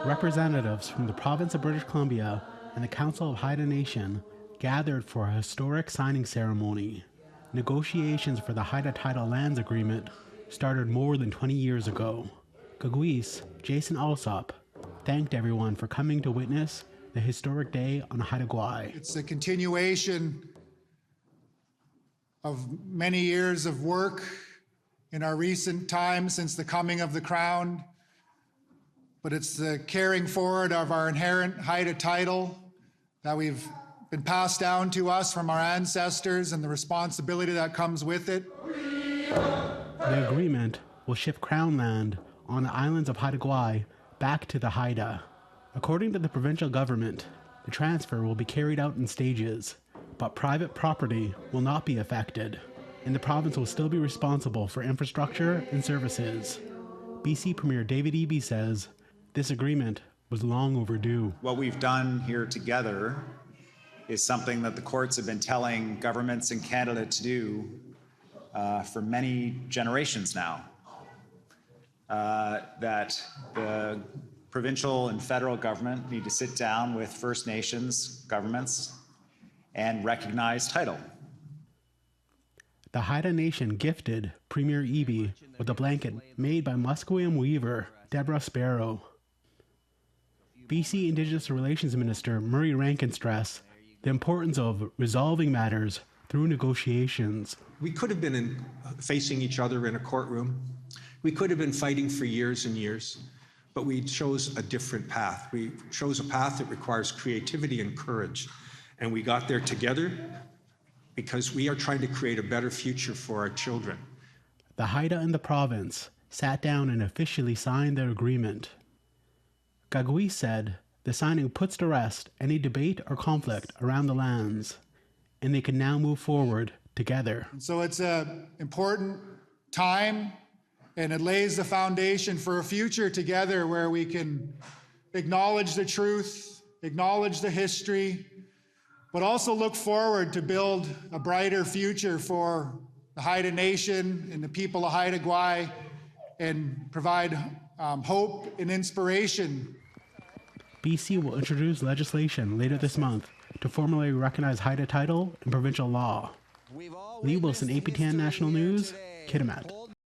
Representatives from the province of British Columbia and the Council of Haida Nation gathered for a historic signing ceremony. Negotiations for the Haida Title Lands Agreement started more than 20 years ago. Gwaii Jason Alsop thanked everyone for coming to witness the historic day on Haida Gwaii. It's a continuation of many years of work in our recent times since the coming of the Crown, but it's the carrying forward of our inherent Haida title that we've been passed down to us from our ancestors and the responsibility that comes with it. The agreement will shift Crown land on the islands of Haida Gwaii back to the Haida. According to the provincial government, the transfer will be carried out in stages, but private property will not be affected, and the province will still be responsible for infrastructure and services. BC Premier David Eby says this agreement was long overdue. What we've done here together is something that the courts have been telling governments in Canada to do for many generations now. That the provincial and federal government need to sit down with First Nations governments and recognize title. The Haida Nation gifted Premier Eby with a blanket made by Musqueam weaver Deborah Sparrow. BC Indigenous Relations Minister Murray Rankin stressed the importance of resolving matters through negotiations. We could have been facing each other in a courtroom. We could have been fighting for years and years, but we chose a different path. We chose a path that requires creativity and courage. And we got there together because we are trying to create a better future for our children. The Haida and the province sat down and officially signed their agreement. Gwaii said the signing puts to rest any debate or conflict around the lands, and they can now move forward together. So it's an important time, and it lays the foundation for a future together where we can acknowledge the truth, acknowledge the history, but also look forward to build a brighter future for the Haida Nation and the people of Haida Gwaii, and provide hope and inspiration. BC will introduce legislation later this month to formally recognize Haida title in provincial law. Lee Wilson, APTN National News, Kitimat.